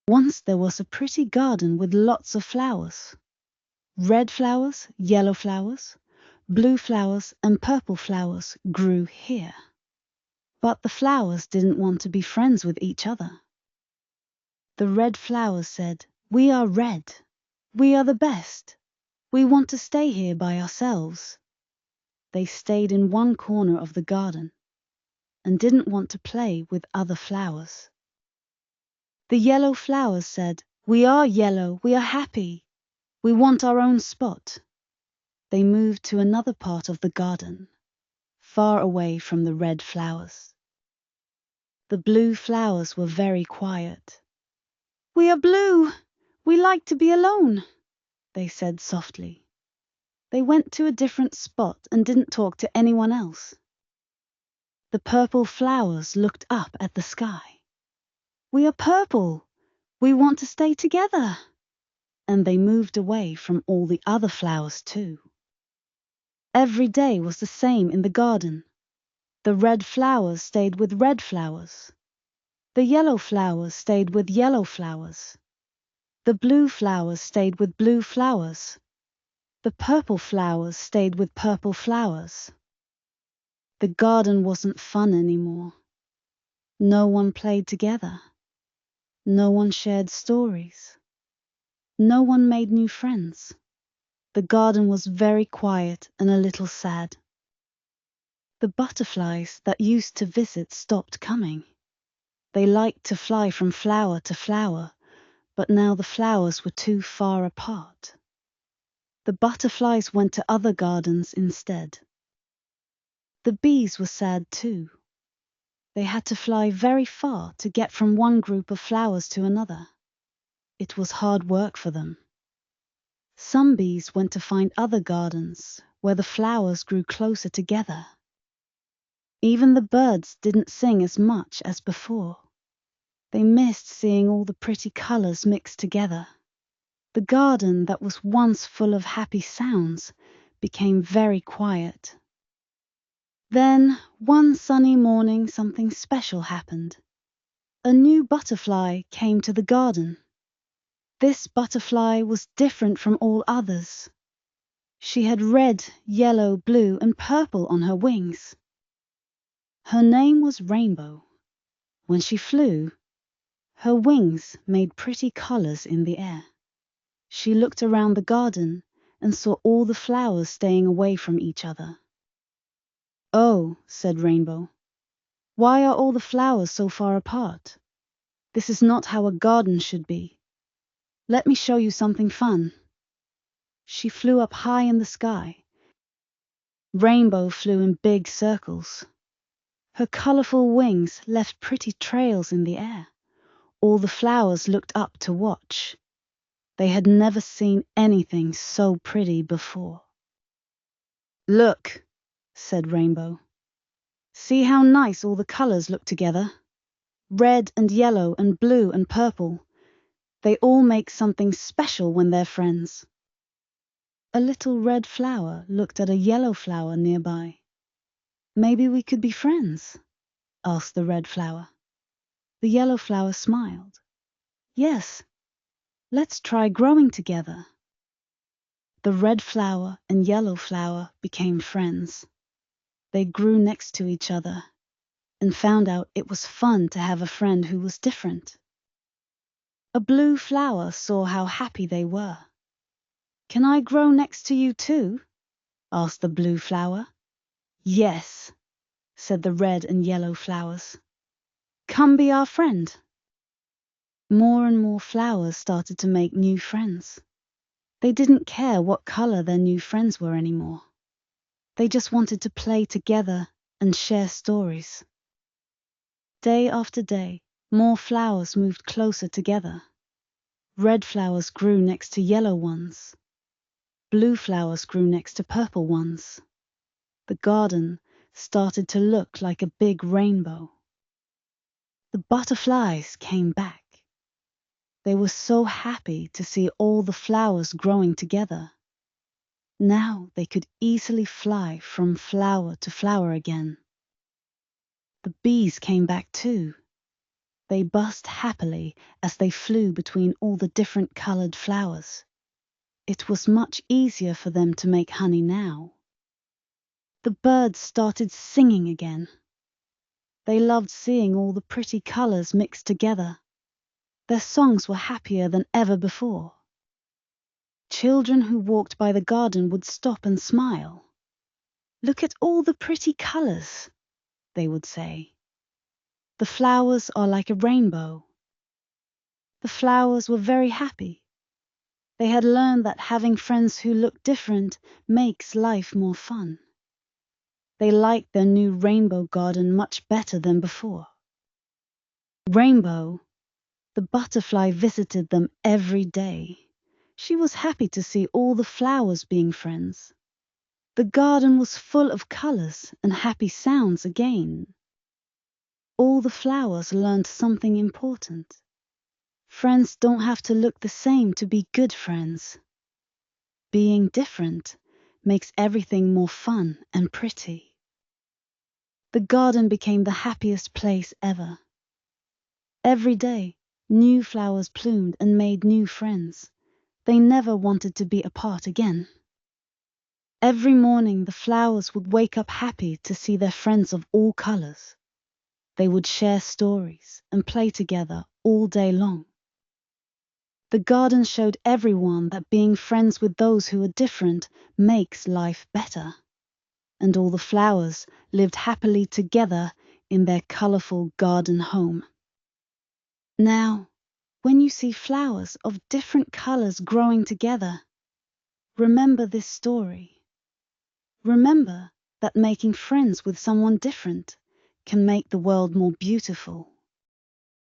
Once there was a pretty garden with lots of flowers. Red flowers, yellow flowers, blue flowers, and purple flowers grew here. But the flowers didn't want to be friends with each other. The red flowers said, "We are red. We are the best. We want to stay here by ourselves." They stayed in one corner of the garden and didn't want to play with other flowers. The yellow flowers said, "We are yellow. We are happy. We want our own spot." They moved to another part of the garden, far away from the red flowers. The blue flowers were very quiet. "We are blue. We like to be alone," they said softly. They went to a different spot and didn't talk to anyone else. The purple flowers looked up at the sky. "We are purple. We want to stay together." And they moved away from all the other flowers too. Every day was the same in the garden. The red flowers stayed with red flowers. The yellow flowers stayed with yellow flowers. The blue flowers stayed with blue flowers. The purple flowers stayed with purple flowers. The garden wasn't fun anymore. No one played together. No one shared stories. No one made new friends. The garden was very quiet and a little sad. The butterflies that used to visit stopped coming. They liked to fly from flower to flower, but now the flowers were too far apart. The butterflies went to other gardens instead. The bees were sad too. They had to fly very far to get from one group of flowers to another. It was hard work for them. Some bees went to find other gardens where the flowers grew closer together. Even the birds didn't sing as much as before. They missed seeing all the pretty colors mixed together. The garden that was once full of happy sounds became very quiet. Then, one sunny morning, something special happened. A new butterfly came to the garden. This butterfly was different from all others. She had red, yellow, blue, and purple on her wings. Her name was Rainbow. When she flew, her wings made pretty colors in the air. She looked around the garden and saw all the flowers staying away from each other. "Oh," said Rainbow, "why are all the flowers so far apart? This is not how a garden should be. Let me show you something fun." She flew up high in the sky. Rainbow flew in big circles. Her colorful wings left pretty trails in the air. All the flowers looked up to watch. They had never seen anything so pretty before. "Look," said Rainbow. "See how nice all the colors look together? Red and yellow and blue and purple. They all make something special when they're friends." A little red flower looked at a yellow flower nearby. "Maybe we could be friends?" asked the red flower. The yellow flower smiled. "Yes, let's try growing together." The red flower and yellow flower became friends. They grew next to each other and found out it was fun to have a friend who was different. A blue flower saw how happy they were. "Can I grow next to you too?" asked the blue flower. "Yes," said the red and yellow flowers. "Come be our friend." More and more flowers started to make new friends. They didn't care what color their new friends were anymore. They just wanted to play together and share stories. Day after day, more flowers moved closer together. Red flowers grew next to yellow ones. Blue flowers grew next to purple ones. The garden started to look like a big rainbow. The butterflies came back. They were so happy to see all the flowers growing together. Now they could easily fly from flower to flower again. The bees came back too. They buzzed happily as they flew between all the different colored flowers. It was much easier for them to make honey now. The birds started singing again. They loved seeing all the pretty colors mixed together. Their songs were happier than ever before. Children who walked by the garden would stop and smile. "Look at all the pretty colors," they would say. "The flowers are like a rainbow." The flowers were very happy. They had learned that having friends who look different makes life more fun. They liked their new rainbow garden much better than before. Rainbow, the butterfly, visited them every day. She was happy to see all the flowers being friends. The garden was full of colors and happy sounds again. All the flowers learned something important. Friends don't have to look the same to be good friends. Being different makes everything more fun and pretty. The garden became the happiest place ever. Every day, new flowers bloomed and made new friends. They never wanted to be apart again. Every morning, the flowers would wake up happy to see their friends of all colors. They would share stories and play together all day long. The garden showed everyone that being friends with those who are different makes life better. And all the flowers lived happily together in their colorful garden home. Now, when you see flowers of different colors growing together, remember this story. Remember that making friends with someone different can make the world more beautiful.